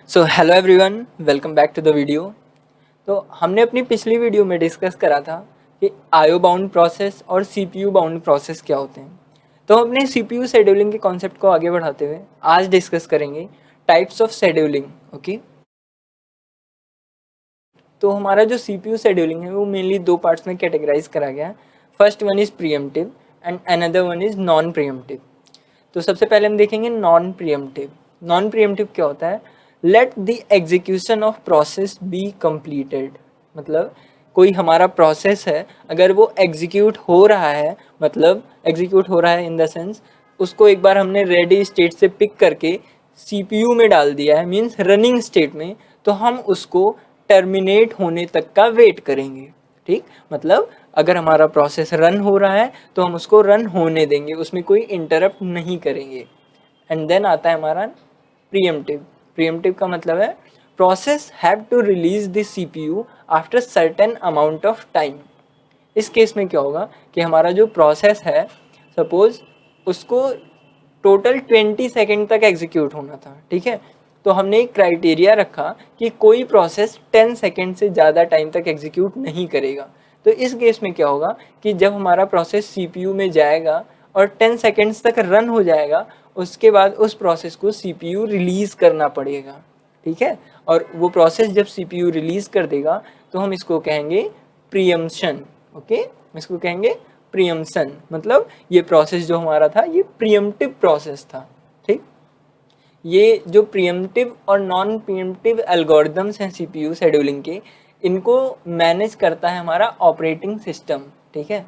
So hello everyone, welcome back to the video. तो हमने अपनी पिछली वीडियो में डिस्कस करा था कि आईओ बाउंड प्रोसेस और सीपीयू बाउंड प्रोसेस क्या होते हैं। तो हम अपने सीपीयू शेड्यूलिंग के कॉन्सेप्ट को आगे बढ़ाते हुए आज डिस्कस करेंगे टाइप्स ऑफ शेड्यूलिंग। ओके, तो हमारा जो सीपीयू शेड्यूलिंग है वो मेनली दो पार्ट्स में कैटेगराइज करा गया है। First one is pre-emptive and another one is non pre-emptive. तो सबसे पहले हम देखेंगे नॉन प्रीएम्प्टिव। नॉन प्रीएम्प्टिव क्या होता है? Let the execution of process be completed. मतलब कोई हमारा प्रोसेस है, अगर वो एग्जीक्यूट हो रहा है, मतलब एग्जीक्यूट हो रहा है इन द सेंस उसको एक बार हमने रेडी स्टेट से पिक करके सीपीयू में डाल दिया है, मीन्स रनिंग स्टेट में, तो हम उसको टर्मिनेट होने तक का वेट करेंगे। ठीक, मतलब अगर हमारा प्रोसेस रन हो रहा है तो हम उसको रन होने देंगे, उसमें कोई इंटरप्ट नहीं करेंगे। एंड देन आता है हमारा प्रीएम्प्टिव। प्रीएम्प्टिव का मतलब है process have to release the CPU after certain amount of time. इस केस में क्या होगा कि हमारा जो प्रोसेस है, सपोज उसको टोटल 20 सेकेंड तक एग्जीक्यूट होना था, ठीक है, तो हमने एक क्राइटेरिया रखा कि कोई प्रोसेस 10 सेकेंड से ज़्यादा टाइम तक एग्जीक्यूट नहीं करेगा। तो इस केस में क्या होगा कि जब हमारा प्रोसेस सीपीयू में जाएगा और 10 सेकेंड्स तक रन हो जाएगा, उसके बाद उस प्रोसेस को सीपीयू रिलीज़ करना पड़ेगा। ठीक है, और वो प्रोसेस जब सीपीयू रिलीज़ कर देगा तो हम इसको कहेंगे प्रीएम्पशन। ओके, इसको कहेंगे प्रीएम्पशन। मतलब ये प्रोसेस जो हमारा था ये प्रीएम्प्टिव प्रोसेस था। ठीक, ये जो प्रीएम्प्टिव और नॉन प्रीएम्प्टिव एल्गोरिदम्स हैं सीपीयू शेड्यूलिंग के, इनको मैनेज करता है हमारा ऑपरेटिंग सिस्टम। ठीक है,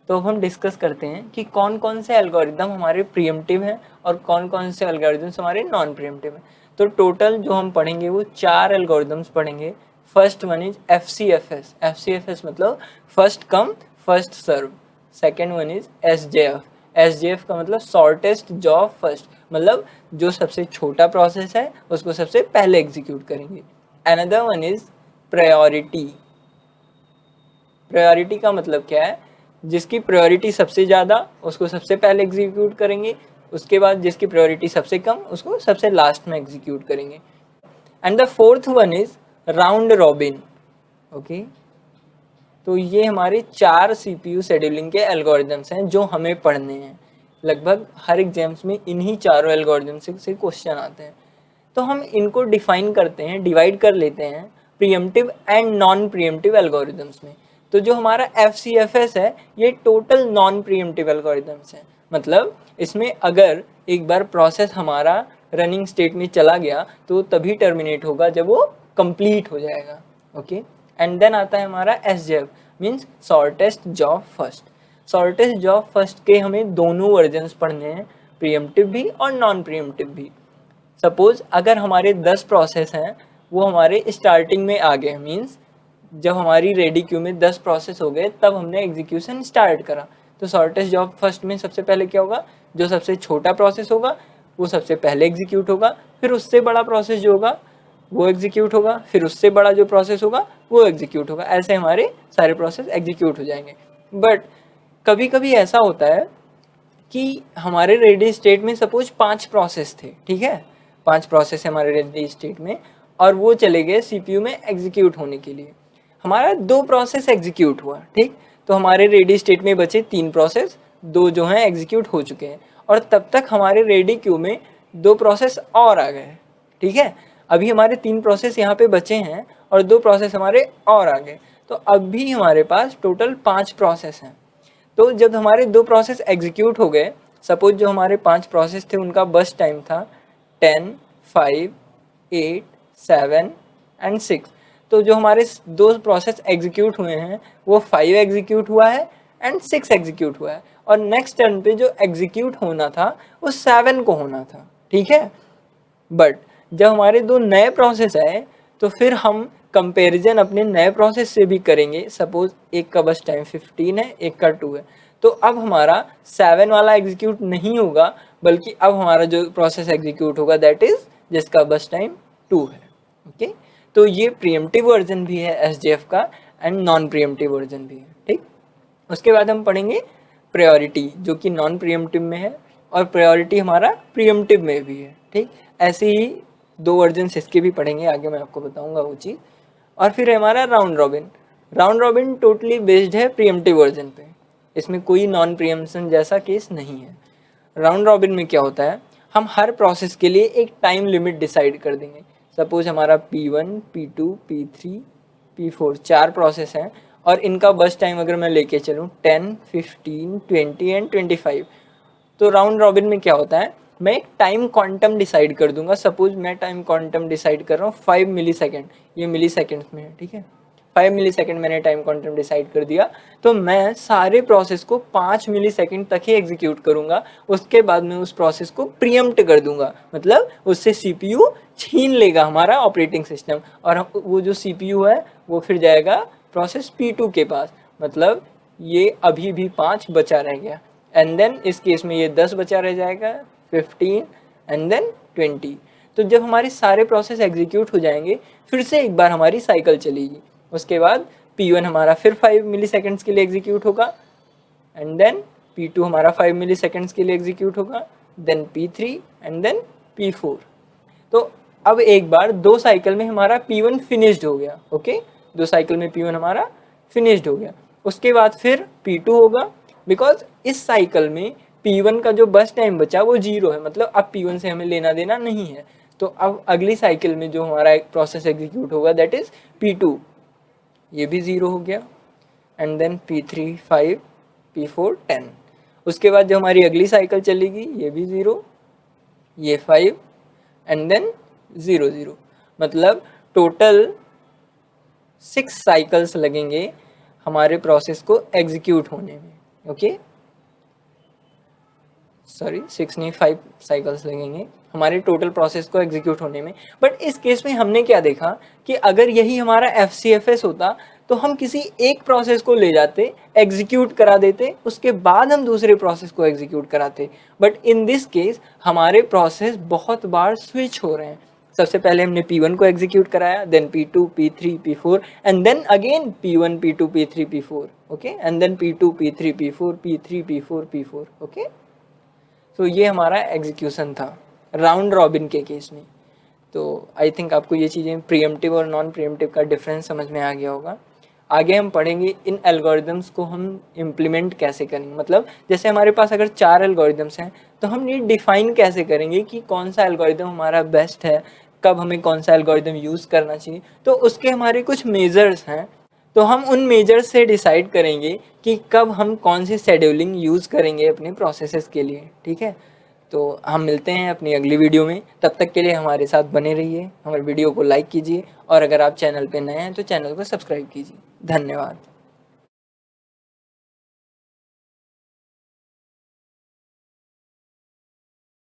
तो अब हम डिस्कस करते हैं कि कौन कौन से एल्गोरिदम हमारे प्रीएम्प्टिव हैं और कौन कौन से एल्गोरिदम्स हमारे नॉन प्रीएम्प्टिव हैं। तो टोटल जो हम पढ़ेंगे वो 4 एल्गोरिदम्स पढ़ेंगे। First one is FCFS। FCFS मतलब first come first serve. Second one is SJF। SJF का मतलब शॉर्टेस्ट जॉब फर्स्ट, मतलब जो सबसे छोटा प्रोसेस है उसको सबसे पहले एग्जीक्यूट करेंगे। Another one is priority. Priority का मतलब क्या है? जिसकी प्रायोरिटी सबसे ज़्यादा उसको सबसे पहले एग्जीक्यूट करेंगे, उसके बाद जिसकी प्रायोरिटी सबसे कम उसको सबसे लास्ट में एग्जीक्यूट करेंगे। And the fourth one is round robin. Okay, तो ये हमारे 4 सीपीयू शेड्यूलिंग के एल्गोरिदम्स हैं जो हमें पढ़ने हैं। लगभग हर एग्जाम्स में इन्हीं चारों एल्गोरिदम से क्वेश्चन आते हैं। तो हम इनको डिफाइन करते हैं, डिवाइड कर लेते हैं pre-emptive and non pre-emptive algorithms में। तो जो हमारा FCFS है ये टोटल नॉन प्रीएम्प्टिव एल्गोरिदम्स हैं। मतलब इसमें अगर एक बार प्रोसेस हमारा रनिंग स्टेट में चला गया तो तभी टर्मिनेट होगा जब वो कंप्लीट हो जाएगा। ओके, एंड देन आता है हमारा SJF, means shortest job first. Shortest job first के हमें दोनों वर्जन्स पढ़ने हैं, प्रीएम्प्टिव भी और नॉन प्रीएम्प्टिव भी। सपोज अगर हमारे 10 प्रोसेस हैं, वो हमारे स्टार्टिंग में आ गए, मीन्स जब हमारी रेडी क्यू में 10 प्रोसेस हो गए तब हमने एग्जीक्यूशन स्टार्ट करा। तो शॉर्टेस्ट जॉब फर्स्ट में सबसे पहले क्या होगा, जो सबसे छोटा प्रोसेस होगा वो सबसे पहले एग्जीक्यूट होगा, फिर उससे बड़ा प्रोसेस जो होगा वो एग्जीक्यूट होगा, फिर उससे बड़ा जो प्रोसेस होगा वो एग्जीक्यूट होगा। ऐसे हमारे सारे प्रोसेस एग्जीक्यूट हो जाएंगे। बट कभी कभी ऐसा होता है कि हमारे रेडी स्टेट में सपोज 5 प्रोसेस थे, ठीक है, 5 प्रोसेस है हमारे रेडी स्टेट में, और वो चले गए सीपीयू में एग्जीक्यूट होने के लिए। हमारा 2 प्रोसेस एग्जीक्यूट हुआ, ठीक, तो हमारे रेडी स्टेट में बचे 3 प्रोसेस, 2 जो हैं एग्जीक्यूट हो चुके हैं, और तब तक हमारे रेडी क्यू में 2 प्रोसेस और आ गए। ठीक है, अभी हमारे 3 प्रोसेस यहाँ पे बचे हैं और 2 प्रोसेस हमारे और आ गए, तो अब भी हमारे पास टोटल 5 प्रोसेस हैं। तो जब हमारे 2 प्रोसेस एग्जीक्यूट हो गए, सपोज जो हमारे 5 प्रोसेस थे उनका बस टाइम था 10, 5, 8, 7 एंड 6। तो जो हमारे 2 प्रोसेस एग्जीक्यूट हुए हैं वो 5 एग्जीक्यूट हुआ है एंड 6 एग्जीक्यूट हुआ है, और नेक्स्ट टर्न पे जो एग्जीक्यूट होना था वो 7 को होना था। ठीक है, बट जब हमारे 2 नए प्रोसेस आए तो फिर हम कंपैरिजन अपने नए प्रोसेस से भी करेंगे। सपोज एक का बस टाइम 15 है, एक का 2 है, तो अब हमारा 7 वाला एग्जीक्यूट नहीं होगा, बल्कि अब हमारा जो प्रोसेस एग्जीक्यूट होगा दैट इज जिसका बस टाइम 2 है। ओके, तो ये प्रीएम्प्टिव वर्जन भी है SJF का एंड नॉन प्रीएम्प्टिव वर्जन भी है। ठीक, उसके बाद हम पढ़ेंगे प्रायोरिटी जो कि नॉन प्रीएम्प्टिव में है, और प्रायोरिटी हमारा प्रीएम्प्टिव में भी है। ठीक, ऐसे ही 2 वर्जन्स इसके भी पढ़ेंगे, आगे मैं आपको बताऊंगा वो चीज़। और फिर है हमारा round robin. Round robin totally based है प्रीएम्प्टिव वर्जन पे, इसमें कोई नॉन प्रीएम्पशन जैसा केस नहीं है। राउंड रॉबिन में क्या होता है, हम हर प्रोसेस के लिए एक टाइम लिमिट डिसाइड कर देंगे। सपोज हमारा P1, P2, P3, P4 4 process हैं और इनका बस टाइम अगर मैं लेके चलूँ 10, 15, 20 एंड 25, तो राउंड रॉबिन में क्या होता है, मैं एक टाइम क्वांटम डिसाइड कर दूंगा। सपोज मैं टाइम क्वांटम डिसाइड कर रहा हूँ 5 मिली सेकेंड, ये मिली सेकेंड्स में है, ठीक है। 5 मिली सेकेंड मैंने टाइम क्वांटम डिसाइड कर दिया, तो मैं सारे प्रोसेस को 5 मिली सेकेंड तक ही एग्जीक्यूट करूंगा। उसके बाद मैं उस प्रोसेस को प्रीएम्प्ट कर दूंगा, मतलब उससे सीपीयू छीन लेगा हमारा ऑपरेटिंग सिस्टम, और वो जो सीपीयू है वो फिर जाएगा प्रोसेस P2 के पास, मतलब ये अभी भी 5 बचा रह गया। एंड देन इस केस में ये 10 बचा रह जाएगा, 15 एंड देन 20। तो जब हमारे सारे प्रोसेस एग्जीक्यूट हो जाएंगे, फिर से एक बार हमारी साइकिल चलेगी। उसके बाद P1 हमारा फिर 5 मिली सेकेंड्स के लिए एग्जीक्यूट होगा, एंड देन P2 हमारा 5 मिली सेकेंड्स के लिए एग्जीक्यूट होगा, then P3 and then P4। तो अब एक बार 2 साइकिल में हमारा P1 फिनिश्ड हो गया, ओके, 2 साइकिल में P1 हमारा फिनिश्ड हो गया। उसके बाद फिर P2 होगा, बिकॉज इस साइकिल में P1 का जो बस टाइम बचा वो 0 है, मतलब अब P1 से हमें लेना देना नहीं है। तो अब अगली साइकिल में जो हमारा एक प्रोसेस एग्जीक्यूट होगा दैट इज P2, ये भी 0 हो गया, एंड देन P3 5, P4 10। उसके बाद जो हमारी अगली साइकिल चलेगी ये भी 0, ये 5 एंड देन 0 0, मतलब टोटल 6 साइकिल्स लगेंगे हमारे प्रोसेस को एग्जीक्यूट होने में, ओके, सॉरी 6 नहीं 5 साइकिल्स लगेंगे हमारे टोटल प्रोसेस को एग्जीक्यूट होने में। बट इस केस में हमने क्या देखा कि अगर यही हमारा FCFS होता तो हम किसी एक प्रोसेस को ले जाते, एग्जीक्यूट करा देते, उसके बाद हम दूसरे प्रोसेस को एग्जीक्यूट कराते। बट इन दिस केस हमारे प्रोसेस बहुत बार स्विच हो रहे हैं। सबसे पहले हमने P1 को एग्जीक्यूट कराया, then P2, P3, P4 and then again P1, P2, P3, P4, okay, and then P2, P3, P4, P3, P4, P4, okay. तो ये हमारा एग्जीक्यूशन था राउंड रॉबिन के केस में। तो आई थिंक आपको ये चीज़ें प्रीएम्प्टिव और नॉन प्रीएम्प्टिव का डिफरेंस समझ में आ गया होगा। आगे हम पढ़ेंगे इन एल्गोरिदम्स को हम इम्प्लीमेंट कैसे करेंगे, मतलब जैसे हमारे पास अगर 4 एल्गोरिदम्स हैं तो हम ये डिफाइन कैसे करेंगे कि कौन सा एल्गोरिदम हमारा बेस्ट है, कब हमें कौन सा एल्गोरिदम यूज़ करना चाहिए। तो उसके हमारे कुछ मेजर्स हैं, तो हम उन मेजर्स से डिसाइड करेंगे कि कब हम कौन सी शेड्यूलिंग यूज़ करेंगे अपने प्रोसेसेस के लिए, ठीक है। तो हम मिलते हैं अपनी अगली वीडियो में, तब तक के लिए हमारे साथ बने रहिए, हमारे वीडियो को लाइक कीजिए और अगर आप चैनल पे नए हैं तो चैनल को सब्सक्राइब कीजिए। धन्यवाद।